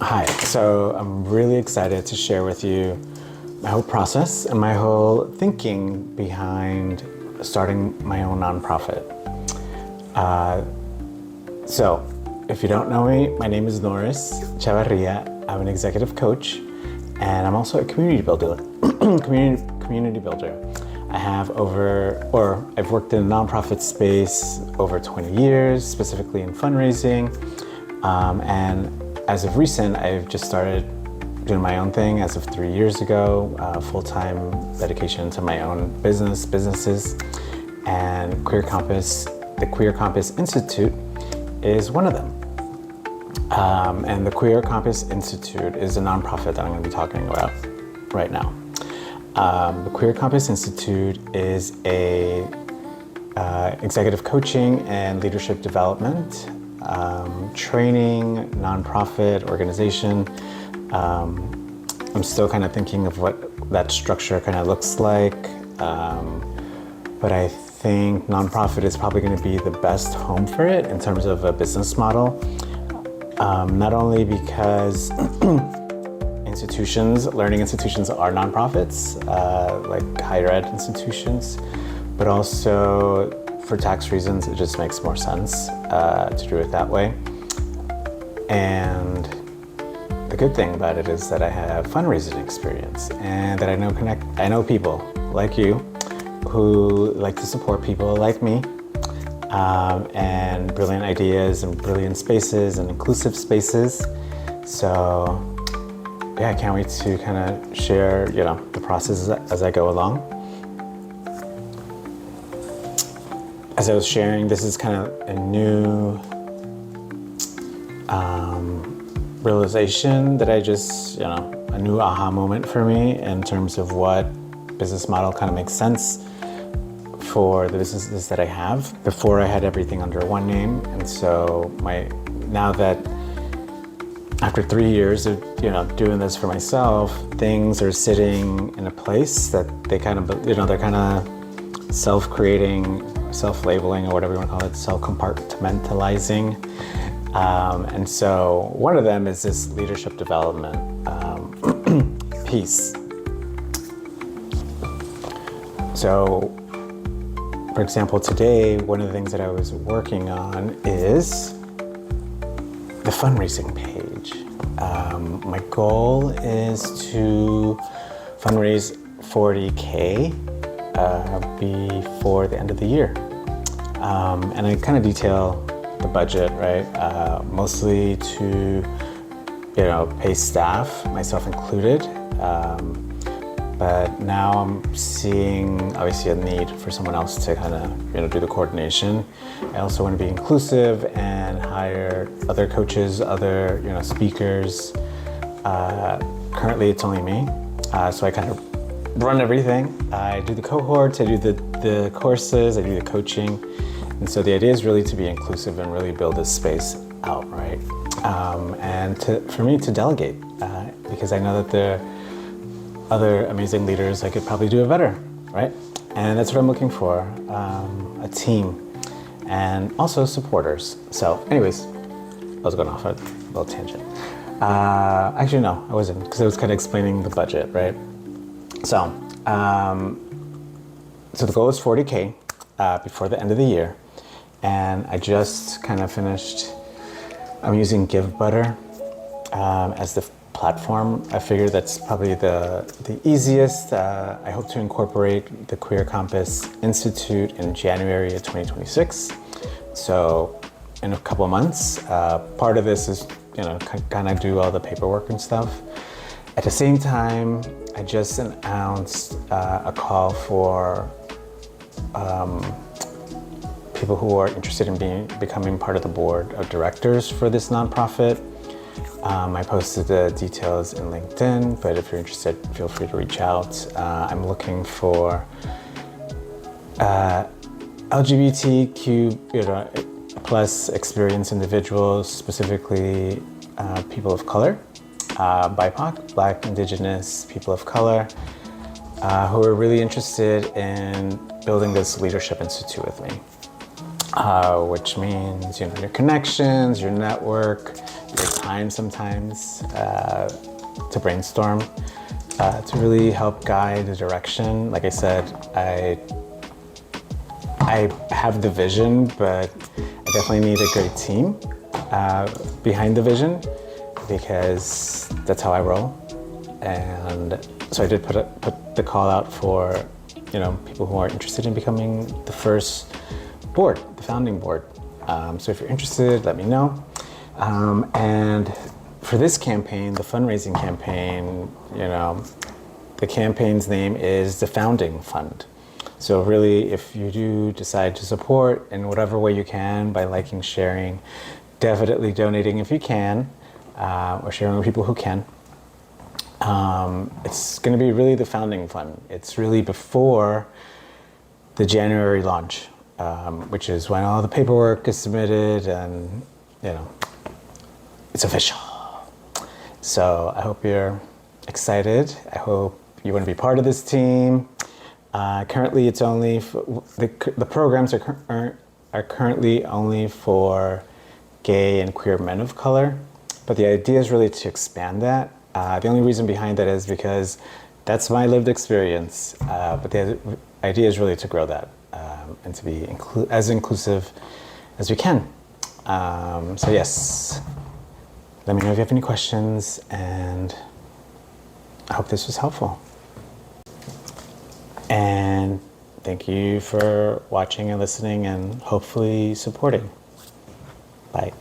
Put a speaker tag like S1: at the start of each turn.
S1: Hi, so I'm really excited to share with you my whole process and my whole thinking behind starting my own nonprofit. So, if you don't know me, my name is Norris Chavarria. I'm an executive coach, and I'm also a community builder. community builder. I've worked in the nonprofit space over 20 years, specifically in fundraising, and as of recent, I've just started doing my own thing as of 3 years ago, full-time dedication to my own businesses, and the Queer Compass Institute is one of them. And the Queer Compass Institute is a nonprofit that I'm going to be talking about right now. The Queer Compass Institute is a executive coaching and leadership development training nonprofit organization. I'm still kind of thinking of what that structure kind of looks like, but I think nonprofit is probably going to be the best home for it in terms of a business model. Not only because learning institutions are nonprofits, like higher ed institutions, but also for tax reasons, it just makes more sense to do it that way. And the good thing about it is that I have fundraising experience and that I know people like you who like to support people like me, and brilliant ideas and brilliant spaces and inclusive spaces. So yeah, I can't wait to kind of share, the process as I go along. As I was sharing, this is kind of a new realization that a new aha moment for me in terms of what business model kind of makes sense for the businesses that I have. Before I had everything under one name, and so now that after 3 years of doing this for myself, things are sitting in a place that they're kind of self-creating, self-labeling, or whatever you want to call it, self-compartmentalizing. And so one of them is this leadership development piece. So, for example, today, one of the things that I was working on is the fundraising page. My goal is to fundraise 40K before the end of the year. And I kind of detail the budget, right? Mostly to, pay staff, myself included. But now I'm seeing obviously a need for someone else to kind of, do the coordination. I also want to be inclusive and hire other coaches, other, speakers. Currently it's only me. So I kind of run everything. I do the cohorts, I do the courses, I do the coaching. And so the idea is really to be inclusive and really build this space out, right? And for me to delegate, because I know that there are other amazing leaders that could probably do it better, right? And that's what I'm looking for, a team and also supporters. So anyways, I was going off a little tangent. Actually, no, I wasn't, because I was kind of explaining the budget, right? So the goal is 40K before the end of the year. And I just kind of finished, I'm using GiveButter as the platform. I figured that's probably the easiest. I hope to incorporate the Queer Compass Institute in January of 2026. So in a couple of months, part of this is, kind of do all the paperwork and stuff. At the same time, I just announced a call for people who are interested in becoming part of the board of directors for this nonprofit. I posted the details in LinkedIn, but if you're interested, feel free to reach out. I'm looking for LGBTQ plus experienced individuals, specifically people of color, BIPOC, Black, Indigenous, people of color, who are really interested in building this leadership institute with me. which means your connections, your network, your time sometimes to brainstorm, to really help guide the direction. Like I said, I have the vision, but I definitely need a great team behind the vision, because that's how I roll. And so I did put the call out for people who are interested in becoming the first board, the founding board. So if you're interested, let me know. And for this campaign, the fundraising campaign, the campaign's name is the Founding Fund. So really, if you do decide to support in whatever way you can, by liking, sharing, definitely donating if you can, or sharing with people who can. It's going to be really the Founding Fund. It's really before the January launch, which is when all the paperwork is submitted and, it's official. So I hope you're excited. I hope you want to be part of this team. Currently, it's only the programs are currently only for gay and queer men of color, but the idea is really to expand that. The only reason behind that is because that's my lived experience, but the idea is really to grow that and to be as inclusive as we can. So yes, let me know if you have any questions, and I hope this was helpful. And thank you for watching and listening and hopefully supporting. Bye.